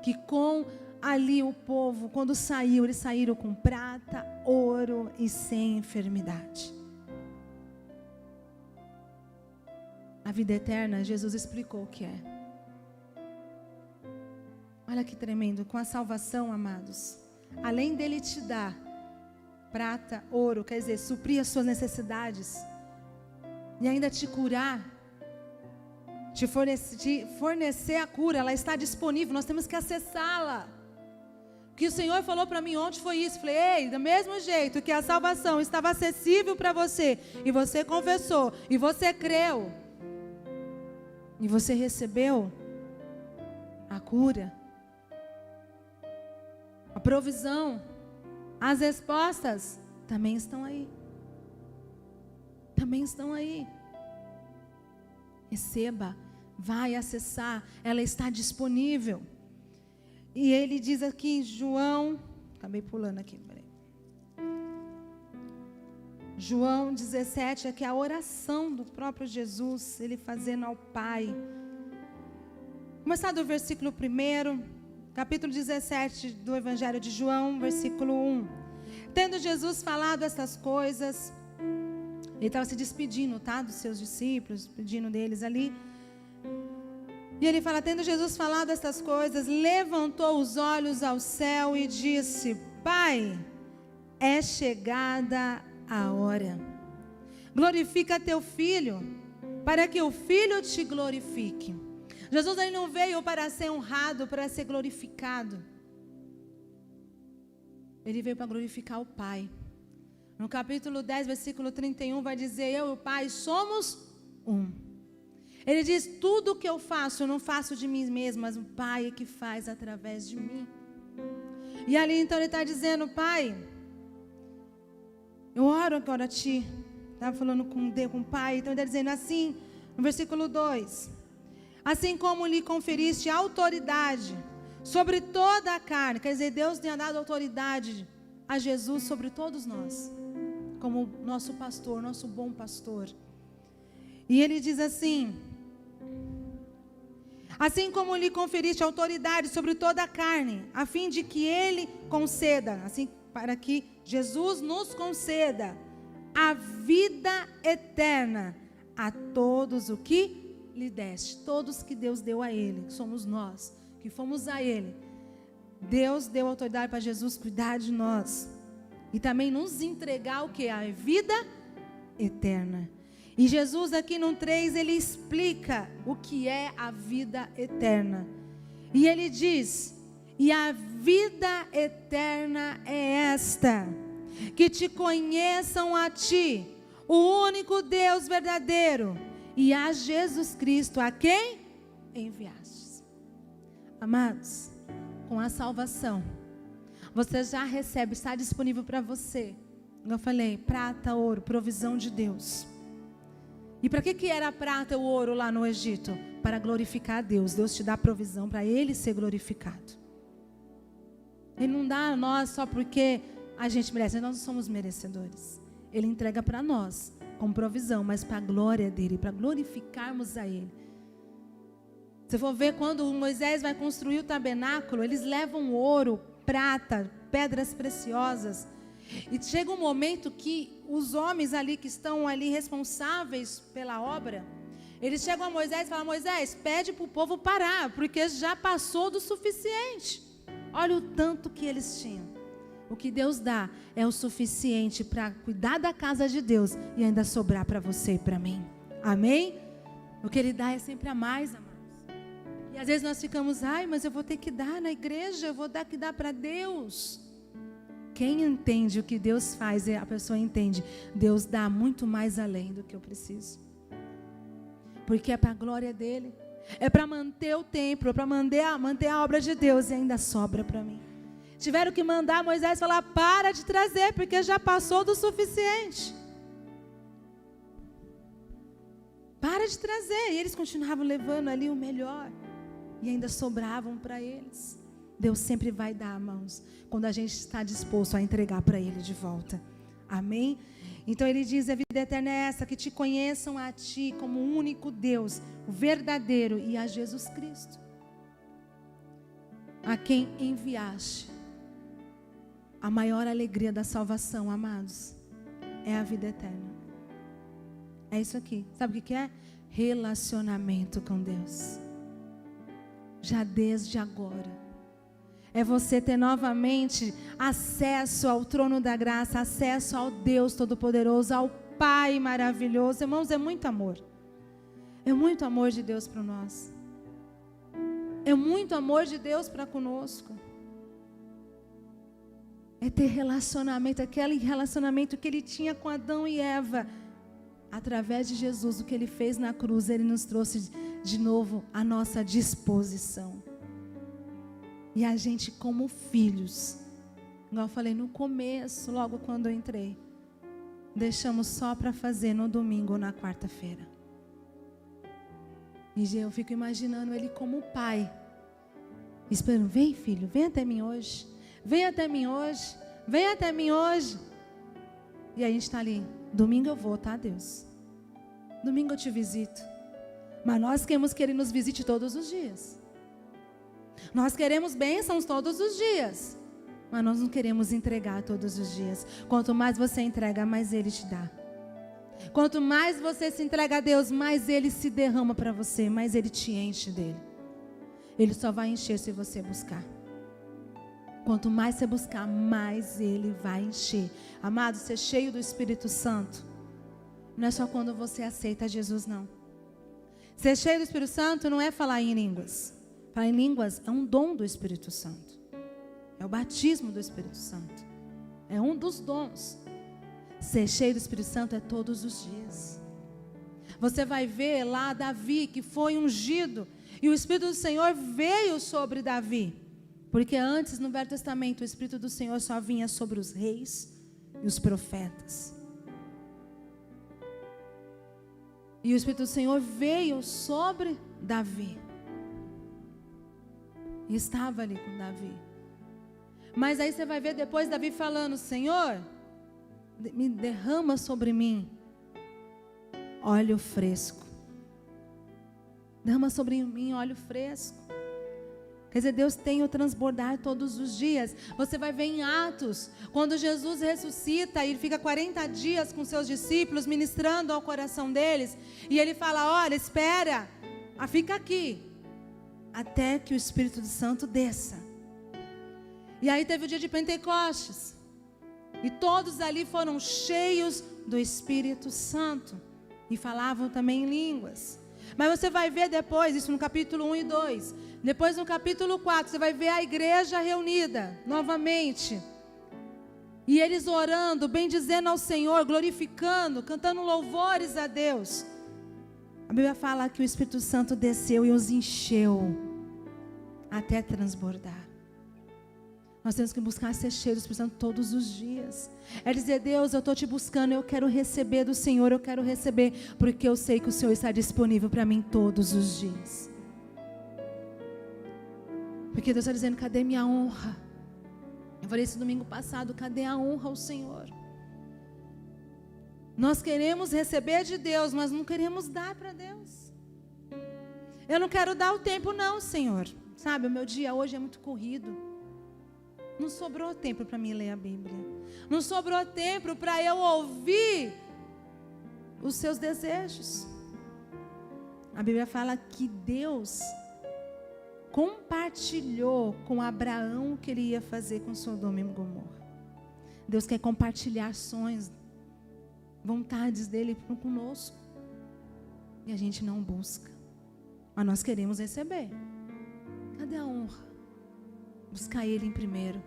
que com ali o povo, quando saiu, eles saíram com prata, ouro e sem enfermidade. A vida eterna, Jesus explicou o que é. Olha que tremendo. Com a salvação, amados, além dele te dar prata, ouro, quer dizer, suprir as suas necessidades, e ainda te curar, te fornecer a cura, ela está disponível, nós temos que acessá-la. O que o Senhor falou para mim ontem foi isso. Falei, ei, do mesmo jeito que a salvação estava acessível para você, e você confessou, e você creu, e você recebeu a cura, a provisão, as respostas também estão aí. Também estão aí. Receba, vai acessar, ela está disponível. E ele diz aqui em João, acabei pulando aqui, peraí. João 17, aqui a oração do próprio Jesus, ele fazendo ao Pai. Começar do versículo 1, capítulo 17 do Evangelho de João, versículo 1. Tendo Jesus falado essas coisas, ele estava se despedindo, tá? Dos seus discípulos, despedindo deles ali. E ele fala, tendo Jesus falado essas coisas, levantou os olhos ao céu e disse, Pai, é chegada a hora. Glorifica teu Filho, para que o Filho te glorifique. Jesus ele não veio para ser honrado, para ser glorificado. Ele veio para glorificar o Pai. No capítulo 10, versículo 31, vai dizer, eu e o Pai somos um. Ele diz, tudo que eu faço, eu não faço de mim mesmo, mas o Pai é que faz através de mim. E ali então ele está dizendo, Pai, eu oro agora a Ti. Estava falando com o Pai, então ele está dizendo assim, no versículo 2, assim como lhe conferiste autoridade sobre toda a carne, quer dizer, Deus tem dado autoridade a Jesus sobre todos nós, como nosso pastor, nosso bom pastor. E ele diz assim, assim como lhe conferiste autoridade sobre toda a carne, a fim de que Ele conceda, assim, para que Jesus nos conceda a vida eterna a todos o que lhe deste, todos que Deus deu a Ele, que somos nós, que fomos a Ele. Deus deu autoridade para Jesus cuidar de nós e também nos entregar o que? A vida eterna. E Jesus aqui no 3, ele explica o que é a vida eterna. E ele diz, e a vida eterna é esta, que te conheçam a Ti, o único Deus verdadeiro, e a Jesus Cristo, a quem enviastes. Amados, com a salvação, você já recebe, está disponível para você. Como eu falei, prata, ouro, provisão de Deus. E para que era a prata e o ouro lá no Egito? Para glorificar a Deus. Deus te dá provisão para Ele ser glorificado. Ele não dá a nós só porque a gente merece. Nós não somos merecedores. Ele entrega para nós como provisão, mas para a glória dEle, para glorificarmos a Ele. Se for ver, quando Moisés vai construir o tabernáculo, eles levam ouro, prata, pedras preciosas. E chega um momento que os homens ali que estão ali responsáveis pela obra, eles chegam a Moisés e falam: Moisés, pede para o povo parar, porque já passou do suficiente. Olha o tanto que eles tinham. O que Deus dá é o suficiente para cuidar da casa de Deus e ainda sobrar para você e para mim. Amém? O que Ele dá é sempre a mais, amados. E às vezes nós ficamos: ai, mas eu vou ter que dar na igreja, eu vou dar que dar para Deus. Quem entende o que Deus faz, a pessoa entende. Deus dá muito mais além do que eu preciso. Porque é para a glória dEle. É para manter o templo, é para manter a obra de Deus e ainda sobra para mim. Tiveram que mandar Moisés falar: para de trazer, porque já passou do suficiente. Para de trazer. E eles continuavam levando ali o melhor. E ainda sobravam para eles. Deus sempre vai dar, irmãos, quando a gente está disposto a entregar para Ele de volta. Amém? Então Ele diz: a vida eterna é essa, que te conheçam a Ti como o único Deus, o verdadeiro, e a Jesus Cristo, a quem enviaste. A maior alegria da salvação, amados, é a vida eterna. É isso aqui. Sabe o que é? Relacionamento com Deus. Já desde agora. É você ter novamente acesso ao trono da graça, acesso ao Deus Todo-Poderoso, ao Pai maravilhoso. Irmãos, é muito amor. É muito amor de Deus para nós. É muito amor de Deus para conosco. É ter relacionamento, aquele relacionamento que Ele tinha com Adão e Eva. Através de Jesus, o que Ele fez na cruz, Ele nos trouxe de novo à nossa disposição. E a gente, como filhos, igual eu falei no começo, logo quando eu entrei, deixamos só para fazer no domingo ou na quarta-feira. E eu fico imaginando Ele como pai, esperando: vem, filho, vem até mim hoje, vem até mim hoje, vem até mim hoje. E a gente está ali: domingo eu vou, tá, Deus? Domingo eu te visito. Mas nós queremos que Ele nos visite todos os dias. Nós queremos bênçãos todos os dias, mas nós não queremos entregar todos os dias. Quanto mais você entrega, mais Ele te dá. Quanto mais você se entrega a Deus, mais Ele se derrama para você, mais Ele te enche dele. Ele só vai encher se você buscar. Quanto mais você buscar, mais Ele vai encher. Amado, ser cheio do Espírito Santo não é só quando você aceita Jesus, não. Ser cheio do Espírito Santo não é falar em línguas. Falar em línguas é um dom do Espírito Santo. É o batismo do Espírito Santo. É um dos dons. Ser cheio do Espírito Santo é todos os dias. Você vai ver lá Davi, que foi ungido, e o Espírito do Senhor veio sobre Davi. Porque antes, no Velho Testamento, o Espírito do Senhor só vinha sobre os reis e os profetas. E o Espírito do Senhor veio sobre Davi. E estava ali com Davi. Mas aí você vai ver depois Davi falando: Senhor, me derrama sobre mim óleo fresco. Derrama sobre mim óleo fresco. Quer dizer, Deus tem o transbordar todos os dias. Você vai ver em Atos, quando Jesus ressuscita e ele fica 40 dias com seus discípulos, ministrando ao coração deles. E ele fala: olha, espera, fica aqui, até que o Espírito Santo desça. E aí teve o dia de Pentecostes. E todos ali foram cheios do Espírito Santo. E falavam também em línguas. Mas você vai ver depois, isso no capítulo 1 e 2. Depois no capítulo 4, você vai ver a igreja reunida novamente. E eles orando, bendizendo ao Senhor, glorificando, cantando louvores a Deus. A Bíblia fala que o Espírito Santo desceu e os encheu até transbordar. Nós temos que buscar ser cheios do Espírito Santo todos os dias. É dizer: Deus, eu estou te buscando, eu quero receber do Senhor, eu quero receber, porque eu sei que o Senhor está disponível para mim todos os dias. Porque Deus está dizendo: cadê minha honra? Eu falei isso domingo passado: cadê a honra ao Senhor? Nós queremos receber de Deus, mas não queremos dar para Deus. Eu não quero dar o tempo não, Senhor. Sabe, o meu dia hoje é muito corrido. Não sobrou tempo para mim ler a Bíblia. Não sobrou tempo para eu ouvir os seus desejos. A Bíblia fala que Deus compartilhou com Abraão o que ele ia fazer com Sodoma e Gomorra. Deus quer compartilhar sonhos, vontades dele conosco. E a gente não busca. Mas nós queremos receber. Cadê a honra? Buscar Ele em primeiro.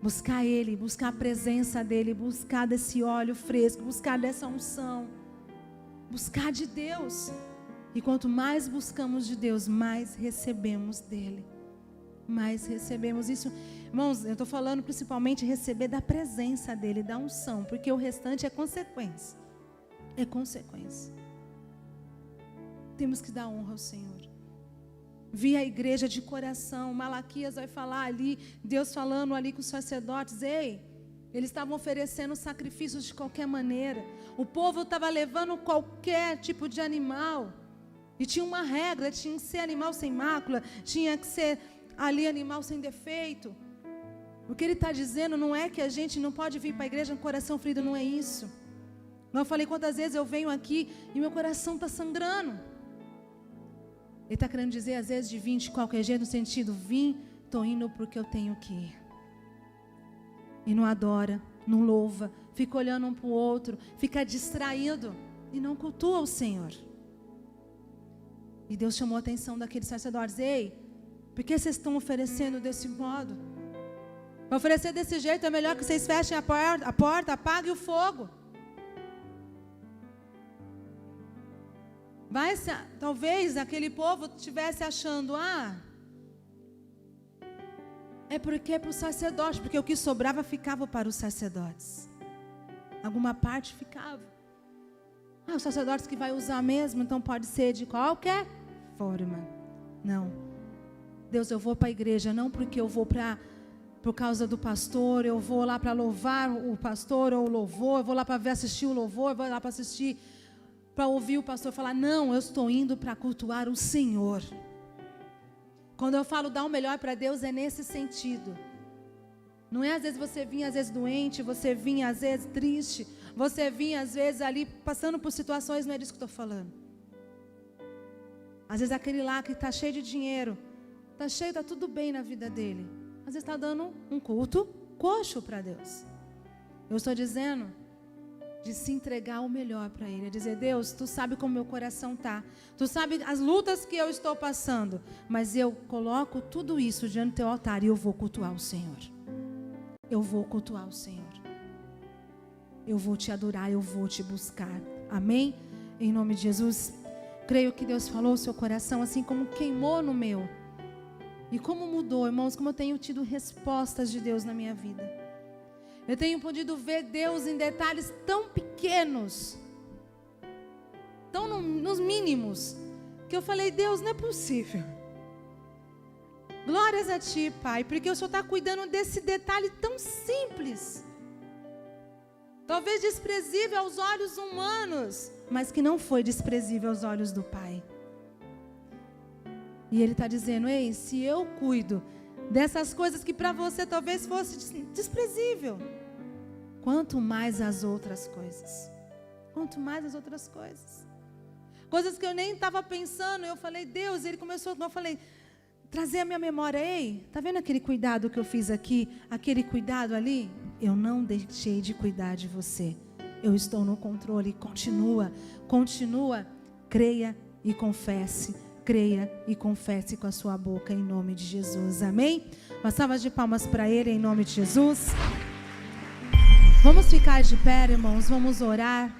Buscar Ele, buscar a presença dEle, buscar desse óleo fresco, buscar dessa unção. Buscar de Deus. E quanto mais buscamos de Deus, mais recebemos dEle. Mais recebemos isso. Irmãos, eu estou falando principalmente receber da presença dEle, da unção. Porque o restante é consequência. É consequência. Temos que dar honra ao Senhor. Vi a igreja de coração. Malaquias vai falar ali, Deus falando ali com os sacerdotes. Ei, eles estavam oferecendo sacrifícios de qualquer maneira. O povo estava levando qualquer tipo de animal. E tinha uma regra, tinha que ser animal sem mácula, tinha que ser ali animal sem defeito. O que ele está dizendo não é que a gente não pode vir para a igreja com o coração ferido, não é isso. Eu falei quantas vezes eu venho aqui e meu coração está sangrando. Ele está querendo dizer, às vezes, de vir de qualquer jeito, no sentido, vim, estou indo porque eu tenho que ir. E não adora, não louva, fica olhando um para o outro, fica distraído e não cultua o Senhor. E Deus chamou a atenção daqueles sacerdotes. Ei, por que vocês estão oferecendo desse modo? Para oferecer desse jeito, é melhor que vocês fechem a porta, apaguem o fogo. Talvez aquele povo estivesse achando, é porque é para o sacerdote, porque o que sobrava ficava para os sacerdotes. Alguma parte ficava. Os sacerdotes que vai usar mesmo, então pode ser de qualquer forma. Não. Deus, eu vou para a igreja, não porque eu vou por causa do pastor, eu vou lá para louvar o pastor ou o louvor, eu vou lá para assistir o louvor, eu vou lá para ouvir o pastor falar, não, eu estou indo para cultuar o Senhor. Quando eu falo dar o melhor para Deus, é nesse sentido. Não é às vezes você vinha às vezes doente, você vinha às vezes triste, você vinha às vezes ali passando por situações, não é disso que eu estou falando. Às vezes aquele lá que está cheio de dinheiro, está tudo bem na vida dele. Às vezes está dando um culto coxo para Deus. Eu estou dizendo de se entregar o melhor para Ele. É dizer, Deus, Tu sabe como meu coração está. Tu sabe as lutas que eu estou passando. Mas eu coloco tudo isso diante do Teu altar e eu vou cultuar o Senhor. Eu vou cultuar o Senhor. Eu vou Te adorar, eu vou Te buscar. Amém? Em nome de Jesus. Creio que Deus falou o seu coração, assim como queimou no meu. E como mudou, irmãos, como eu tenho tido respostas de Deus na minha vida. Eu tenho podido ver Deus em detalhes tão pequenos, tão nos mínimos, que eu falei, Deus, não é possível. Glórias a Ti, Pai, porque o Senhor está cuidando desse detalhe tão simples. Talvez desprezível aos olhos humanos, mas que não foi desprezível aos olhos do Pai. E Ele está dizendo, ei, se eu cuido dessas coisas que para você talvez fosse desprezível, quanto mais as outras coisas. Quanto mais as outras coisas. Coisas que eu nem estava pensando, eu falei, Deus, Ele começou, eu falei, trazer a minha memória, ei, tá vendo aquele cuidado que eu fiz aqui, aquele cuidado ali? Eu não deixei de cuidar de você. Eu estou no controle, continua, creia e confesse. Creia e confesse com a sua boca em nome de Jesus, amém? Uma salva de palmas para Ele em nome de Jesus. Vamos ficar de pé, irmãos, vamos orar.